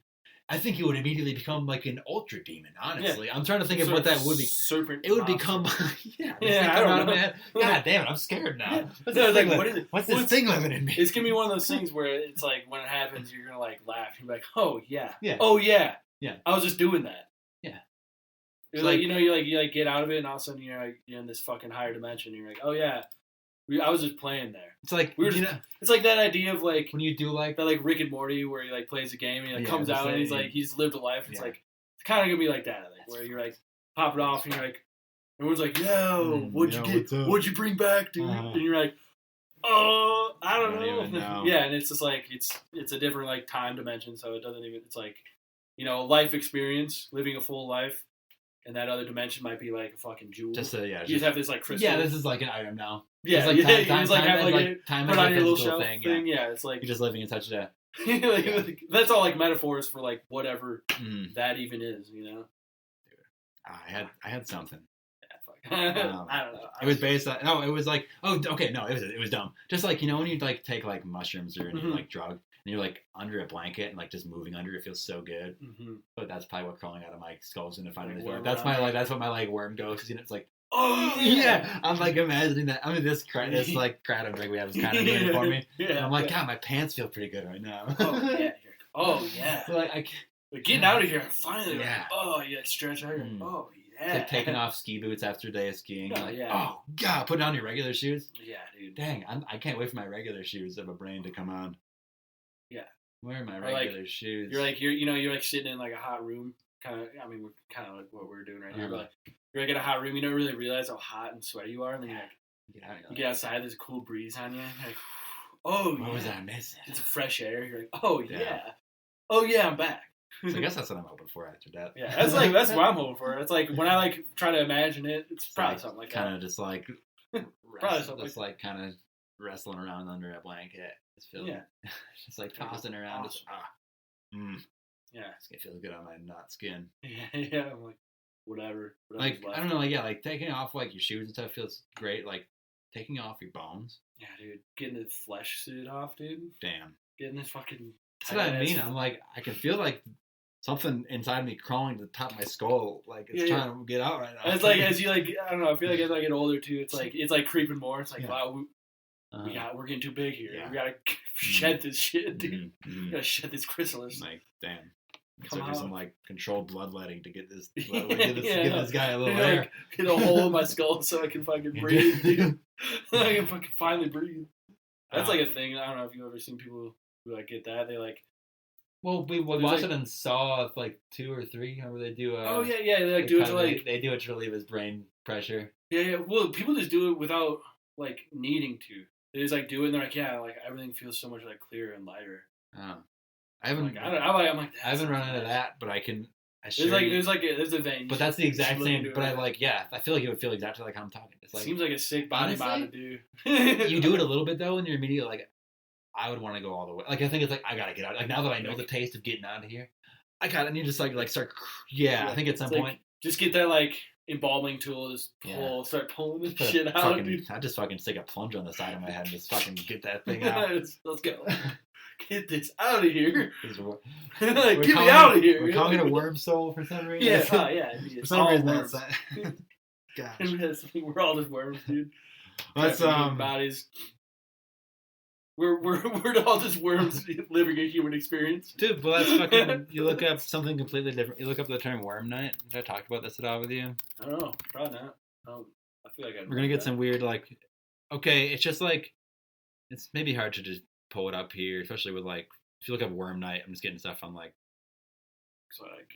I think it would immediately become like an ultra demon. Honestly, I'm trying to think of what that would be. Serpent. It would become. I don't know. God damn it! I'm scared now. What's this thing living in me? It's gonna be one of those things where it's like when it happens, you're gonna like laugh. You're like, oh yeah, I was just doing that. Yeah. It's like you get out of it, and all of a sudden you're in this fucking higher dimension. And you're like, oh yeah. I was just playing there. It's like it's like that idea of like when you do like that, like Rick and Morty, where he like plays a game and he like comes out and he's like he's lived a life. It's like it's kind of gonna be like that, like where you're like pop it off and you're like everyone's like, yo, what'd you get? What'd you bring back, dude? And you're like, oh, I don't know. Yeah, and it's just like it's a different like time dimension, so it doesn't even. It's like life experience, living a full life. And that other dimension might be like a fucking jewel. You just have this like crystal. Yeah, this is like an item now. Yeah, it's like time put on your little shelf thing. Yeah, it's like you're just living in such a. That's all like metaphors for like whatever that even is, Dude, I had something. I don't know. It was based on it was like it was dumb. Just like when you like take like mushrooms or any like drug. And you're like under a blanket and like just moving under it feels so good. But that's probably what crawling out of my skull's gonna find in the door. That's what my like worm goes. It's like I'm like imagining that. I mean this like kratom drink we have is kind of doing it for me. And I'm like, God, my pants feel pretty good right now. Oh yeah. So like getting out of here finally. Yeah. Like, you like stretch out. Oh yeah. It's like taking off ski boots after a day of skiing. Oh God, put on your regular shoes. Yeah, dude. Dang, I can't wait for my regular shoes of a brain to come on. Yeah. Where are my regular shoes? You're like sitting in like a hot room, kind of. I mean, we're kind of like what we're doing right now. But like, you're like in a hot room. You don't really realize how hot and sweaty you are, and then you get outside. There's a cool breeze on you. You're like, oh, what was I missing? It's fresh air. You're like, oh yeah, I'm back. So I guess that's what I'm hoping for after that. Yeah, that's what I'm hoping for. It's like when I like try to imagine it, it's probably something like kind that. of just like probably something just like kind of wrestling around under a blanket. It's feeling just like tossing around. Awesome. It's gonna feel good on my not skin. Yeah. I'm like, whatever. Like I don't know, like like taking off like your shoes and stuff feels great. Like taking off your bones. Yeah, dude, getting the flesh suit off, dude. Damn. Getting this fucking. That's what I mean. I'm like, I can feel like something inside me crawling to the top of my skull, like it's trying to get out right now. And it's like as you like, I don't know. I feel like as I get older too, it's like creeping more. It's like wow, we're getting too big here. Yeah. We gotta shed this shit, dude. Mm-hmm. We gotta shed this chrysalis. Like damn. Come So do out. some like controlled bloodletting to get this Yeah, give this guy a little like, air. Get a hole in my skull so I can fucking breathe, dude. I can fucking finally breathe. That's like a thing. I don't know if you've ever seen people who like get that. They like. Well, we watched it in Saw like 2 or 3. Where they do. They like do it to like. They do it to relieve his brain pressure. Yeah. Well, people just do it without like needing to. They just like do it and they're like, yeah, like everything feels so much like clearer and lighter. Oh. I haven't. I'm like. I haven't run into that, but I can. There's a vein. But that's the exact same. But I I feel like it would feel exactly like how I'm talking. It's like seems like a sick body honestly, to do. You do it a little bit though, and you're immediately like, I would want to go all the way. Like I think it's like I gotta get out. Like now that I know the taste of getting out of here, and you just like start. Yeah, I think at some point, just get that like embalming tool, just start pulling this shit out. Dude. I just fucking stick a plunger on the side of my head and just fucking get that thing out. Let's go. Get this out of here. Get me out of here. We're calling it a worm soul for some reason. Yeah. For some reason that's gosh. We're all just worms, dude. Let's bodies. We're all just worms living a human experience. Dude, but that's fucking. You look up something completely different. You look up the term worm night. Did I talk about this at all with you? I don't know. Probably not. I feel like we're gonna get some weird like. Okay, it's just like it's maybe hard to just pull it up here, especially with like if you look up worm night. I'm just getting stuff on like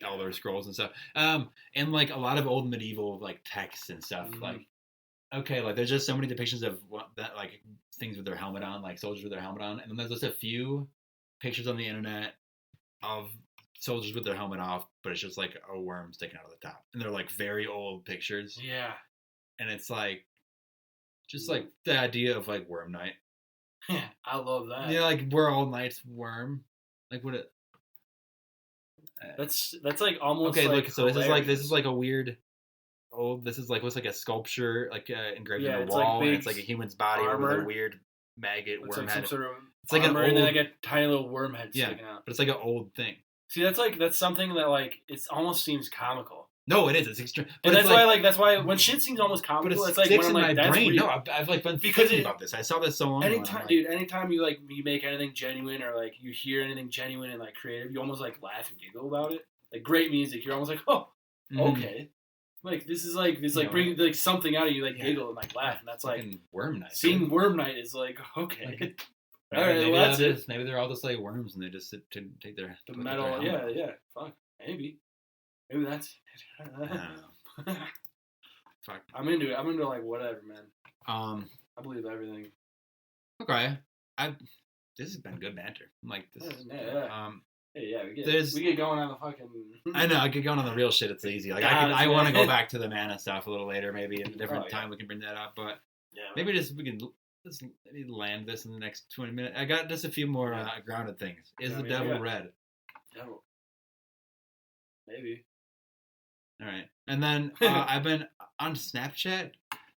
Elder Scrolls and stuff. And like a lot of old medieval like texts and stuff. Mm-hmm. Like okay, like there's just so many depictions of that like things with their helmet on, like soldiers with their helmet on, and then there's just a few pictures on the internet of soldiers with their helmet off, but it's just like a worm sticking out of the top, and they're like very old pictures. Yeah, and it's like just like the idea of like worm night. Yeah, I love that. Yeah, like we're all night's worm. Like what it. That's like almost okay. Like look, so this is like a weird. Oh, this is like looks like a sculpture, like engraved on the wall, and it's like a human's body with a weird maggot worm like head. some sort of it's like an old, and then like a tiny little worm head sticking out. But it's like an old thing. See, that's something that like it almost seems comical. No, it is. It's extreme. But that's why when shit seems almost comical, but it's like sticks when I'm like in my brain. No, I've like been thinking about this. I saw this so long ago. Anytime you like you make anything genuine or like you hear anything genuine and like creative, you almost like laugh and giggle about it. Like great music, you're almost like, oh, okay. Like this is like bring like something out of you, like giggle and like laugh, and that's like worm night. Seeing worm night is like okay. All right, maybe that's it. Maybe they're all just like worms, and they just sit to take their metal. Yeah. Fuck, maybe that's. I don't know. Fuck. I'm into it. I'm into like whatever, man. I believe everything. Okay, this has been good banter. I'm like this. Yeah. We get going on the fucking. I know. I get going on the real shit. It's easy. Like I want to go back to the mana stuff a little later, maybe at a different time. We can bring that up, but maybe we can maybe land this in the next 20 minutes. I got just a few more grounded things. Is the devil red? Devil. Maybe. All right, and then I've been on Snapchat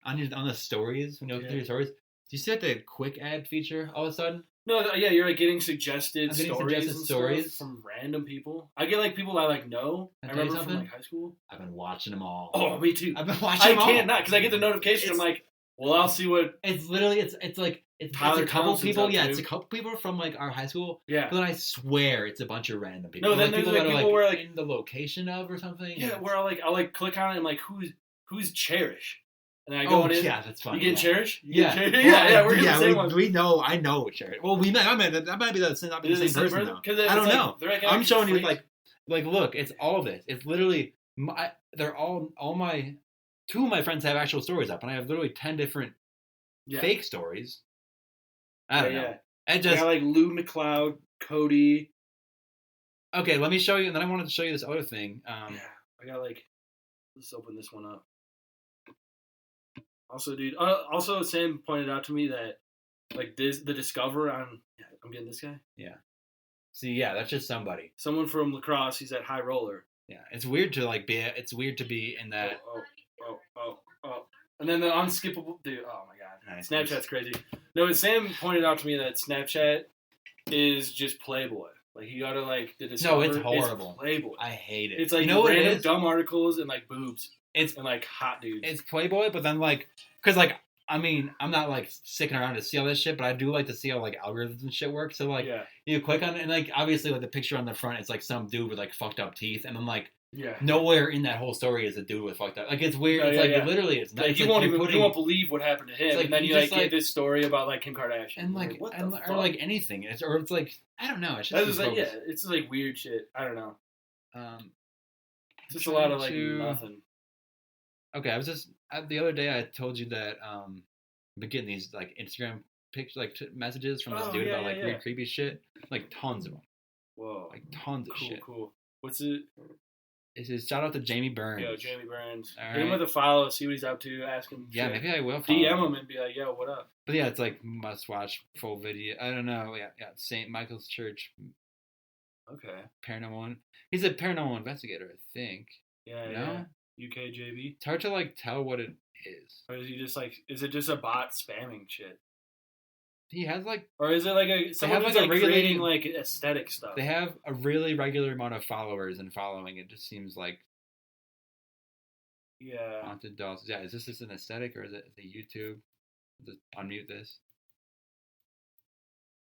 on the stories when you look through your stories. Do you see the quick ad feature all of a sudden? No, yeah, you're like getting suggested stories from random people. I get like people I like know. I remember from like high school. I've been watching them all. Oh, me too. I've been watching them all. I can't not because I get the notification. I'm like, well, I'll see what. It's literally it's a couple people. Yeah, it's a couple people from like our high school. Yeah, but then I swear it's a bunch of random people. No, then like, there's people that are where like in the location of or something. Yeah, where I'll click on it and like who's Cherish. And I go in. Yeah, that's funny. You getting Cherish? Yeah, we're getting the same one. We know. I know Cherish. Well, that might be the same person though. I don't know. Like I'm showing you like look. It's all this. It's literally they're all my. 2 of my friends have actual stories up, and I have literally 10 different fake stories. I don't know. I just like Lou McLeod, Cody. Okay, let me show you, and then I wanted to show you this other thing. I got like. Let's open this one up. Also, dude. Also, Sam pointed out to me that, like, the Discover on. Yeah, I'm getting this guy. Yeah. See, yeah, that's just somebody. Someone from lacrosse. He's at High Roller. Yeah, it's weird to like be. It's weird to be in that. Oh. And then the unskippable dude. Oh my god, Nice. Snapchat's crazy. No, Sam pointed out to me that Snapchat is just Playboy. Like you gotta like the discover. No, it's horrible. It's Playboy. I hate it. It's like random dumb articles and like boobs. And like hot dudes. It's Playboy, but then like, cause like I mean, I'm not like sticking around to see all this shit, but I do like to see how like algorithms and shit work. So like, you click on it, and like obviously like the picture on the front is like some dude with like fucked up teeth, and then like nowhere in that whole story is a dude with fucked up. Like it's weird. It's like it literally is. Like, you won't believe what happened to him, like, and then you like get this story about like Kim Kardashian, and like what and, or like anything. It's like I don't know. It's just like, it's like weird shit. I don't know. It's just a lot of like nothing. Okay, I was just the other day I told you that I've been getting these like Instagram pictures, like messages from this dude about like weird creepy shit, like tons of them. Whoa, like tons of shit. Cool. What's it? It says shout out to Jamie Burns. Yo, Jamie Burns. All Give him with a follow, see what he's up to, ask him. Yeah, shit. maybe I will. DM him and be like, yo, what up? But yeah, it's like must watch full video. I don't know. Yeah, St. Michael's Church. Okay. Paranormal. He's a paranormal investigator, I think. Yeah. UKJB. It's hard to like tell what it is. Or is he just like? Is it just a bot spamming shit? He has like, or is it like someone who's like creating like aesthetic stuff? They have a really regular amount of followers and following. It just seems like. Yeah. Haunted dolls. Yeah, is this just an aesthetic or is it YouTube? Just unmute this.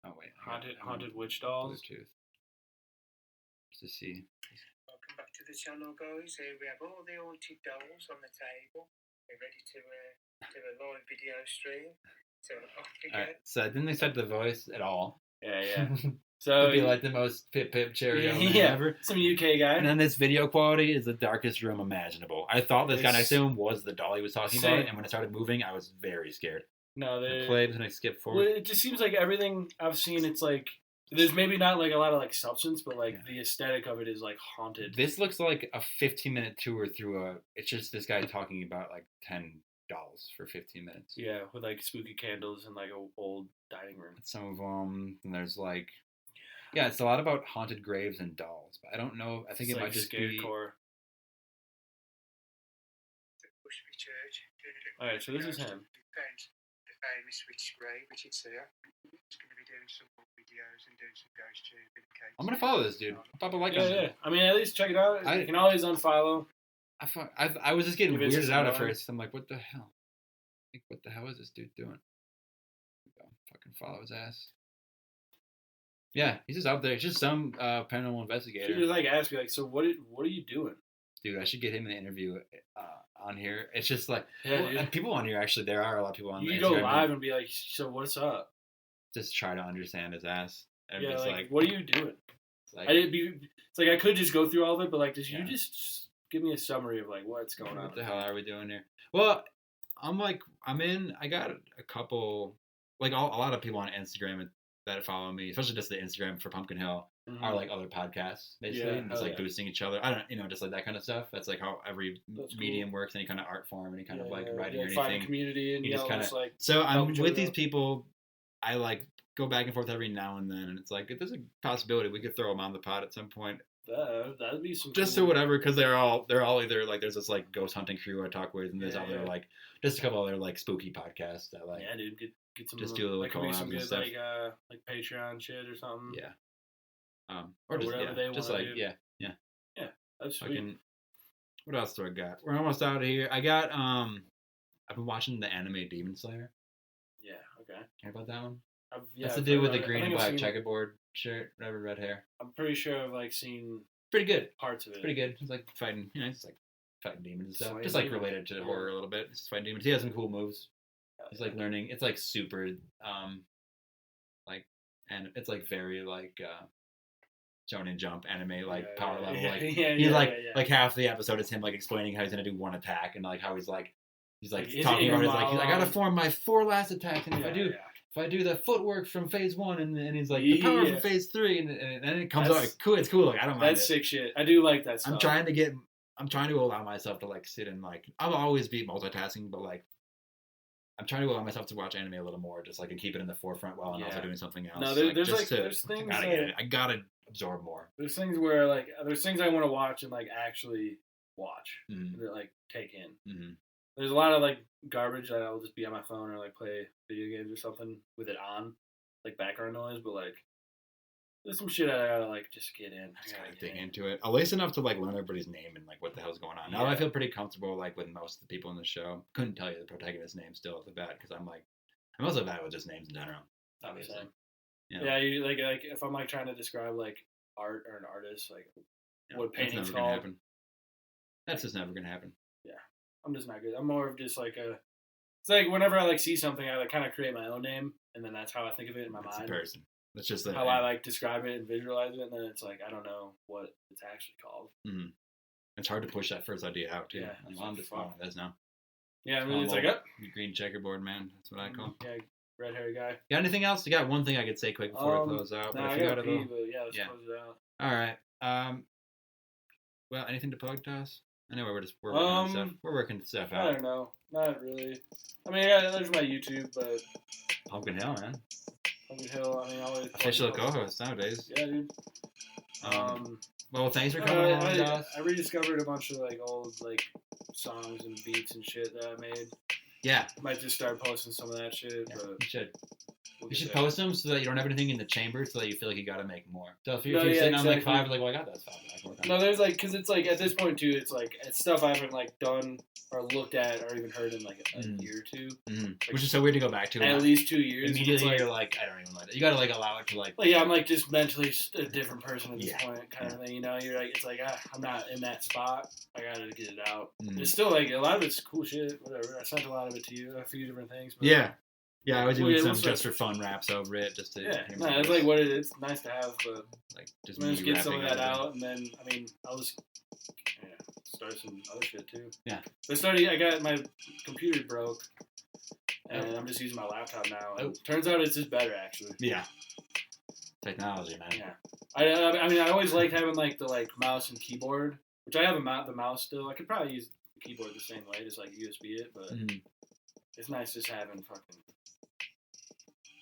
Oh wait. Haunted witch dolls. Bluetooth. To see. Welcome back to the channel, guys. Here we have all the haunted dolls on the table. We're ready to do a live video stream. So off we go. Right, so didn't expect the voice at all. Yeah. So it'd be like the most pip cherry ever. Some UK guy. And then this video quality is the darkest room imaginable. I thought this guy next to him was the doll he was talking about, and when it started moving, I was very scared. No, they played and I skipped forward. Well, it just seems like everything I've seen, it's like there's maybe not like a lot of like substance, but like the aesthetic of it is like haunted. This looks like a 15-minute tour through it's just this guy talking about like 10 dolls for 15 minutes. Yeah, with like spooky candles and like an old dining room. Some of them, and there's like, it's a lot about haunted graves and dolls, but I don't know. I think it like might just be. All right, so this is him. The famous witch grave, which is here. He's going to be doing some more videos and doing some ghost tubing. I'm gonna follow this dude. I'll pop a like on him. Yeah. I mean, at least check it out. You can always unfollow. I was just getting weirded out at first. I'm like, what the hell? Like, what the hell is this dude doing? Fucking follow his ass. Yeah, he's just out there. He's just some paranormal investigator. He just like ask you like, so what are you doing? Dude, I should get him in the interview on here. It's just like people on here. Actually, there are a lot of people on. You go live and be like, so what's up? Just try to understand his ass. And yeah, like, what are you doing? It's like I could just go through all of it, but like, you just give me a summary of like what's going on? What the hell are we doing here? Well, I got a couple, like a lot of people on Instagram that follow me, especially just the Instagram for Pumpkin Hill, are like other podcasts, basically, and just like boosting each other. I don't, just like that kind of stuff. That's like how every medium works, any kind of art form, any kind of like writing or anything. Find a community and you just kind of like. So I'm with these people. I like go back and forth every now and then, and it's like if there's a possibility we could throw them on the pod at some point. That'd be some just cool. So whatever, because they're all either like there's this like ghost hunting crew I talk with, and there's other like just a couple other like spooky podcasts that like dude get some just do a little collabs some and good, stuff like Patreon shit or something. Or just whatever they just want like to do. That's sweet. What else do I got? We're almost out of here. I got I've been watching the anime Demon Slayer. Yeah. Okay. Hear about that one? That's the dude with the green and black checkerboard shirt, whatever, red hair. I'm pretty sure I've like seen pretty good parts of it. Pretty good. It's like fighting, it's like fighting demons and stuff. Slaying just like demons. related to horror a little bit. It's fighting demons. He has some cool moves. He's like learning. It's like super, like, and it's like very like Shonen Jump anime like power level. Like he's like half the episode is him like explaining how he's gonna do one attack and like how he's talking about his like I gotta form my 4 last attacks and if I do the footwork from phase 1 and he's like the power from phase 3 and then it comes out like cool. It's cool. Like I don't mind. That's sick shit. I do like that stuff. I'm trying to allow myself to like sit and like I'll always be multitasking, but like I'm trying to allow myself to watch anime a little more, just like and keep it in the forefront while I'm also doing something else. No, there's things I gotta absorb more. There's things where like there's things I want to watch and like actually watch, Mm-hmm. that like take in. Mm-hmm. There's a lot of like garbage that I'll just be on my phone or like play video games or something with it on, like background noise. But like, there's some shit I gotta like just get in. Just gotta dig into it. At least enough to like learn everybody's name and like what the hell's going on. Now I feel pretty comfortable like with most of the people in the show. Couldn't tell you the protagonist's name still at the bat because I'm also bad with just names in general. Obviously. Yeah, you like if I'm like trying to describe like art or an artist, like what painting's never gonna called. happen. That's just never gonna happen. Yeah, I'm just not good. I'm more of just like it's like whenever I like see something, I like kind of create my own name, and then that's how I think of it in my mind. It's a person. That's just how I like describe it and visualize it, and then it's like I don't know what it's actually called. Mm-hmm. It's hard to push that first idea out too. Yeah, I'm just following this now. Yeah, I mean it's like green checkerboard man. That's what I call. Yeah, red hairy guy. Got anything else? You got one thing I could say quick before we close out. Nah, I got to pee, but yeah, let's close it out. All right. Well, anything to plug to us? I know we're working on stuff. We're working stuff out. I don't know. Not really. I mean, yeah, there's my YouTube, but Pumpkin Hill, man. Pumpkin Hill. I mean, always official co-host nowadays. Yeah, dude. Well, thanks for coming on, Josh. I rediscovered a bunch of like old like songs and beats and shit that I made. Yeah. Might just start posting some of that shit. Yeah, but you should. You should post them so that you don't have anything in the chamber, so that you feel like you got to make more. So if you're sitting on like 5, like, well, I got that stuff. No, there's like, because it's like at this point too, it's like it's stuff I haven't like done or looked at or even heard in like a year or two. Mm-hmm. Like, which is so weird to go back to. At least 2 years. Immediately you're like, I don't even like it. You got to like allow it to like. Well, yeah, I'm like just mentally a different person at this point, kind of thing. You know, you're like, it's like I'm not in that spot. I gotta get it out. It's still like a lot of it's cool shit. Whatever. I sent a lot of it to you. A few different things. But, yeah, I was doing some just for fun raps over it, just to. It's like what it is. It's nice to have, but like just get some of that out, and then I mean, I'll just start some other shit too. Yeah. I got my computer broke, and I'm just using my laptop now. And turns out it's just better actually. Yeah. Technology, man. Yeah. I mean, I always liked having like the mouse and keyboard, which I have the mouse still. I could probably use the keyboard the same way, just like USB it, but it's nice just having fucking.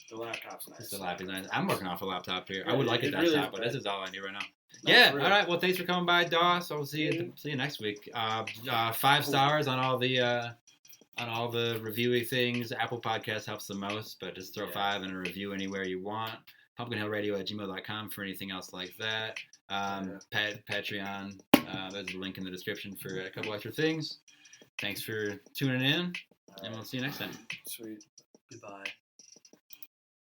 The laptop's nice. The laptop's nice. I'm working off a laptop here. I would like a really desktop, but this is all I need right now. All right. Well, thanks for coming by, Doss. I'll see you next week. 5 stars on all the reviewy things. Apple Podcasts helps the most, but just throw 5 in a review anywhere you want. PumpkinHillRadio@gmail.com for anything else like that. Patreon. There's a link in the description for a couple extra things. Thanks for tuning in, and we'll see you next time. Sweet. Goodbye.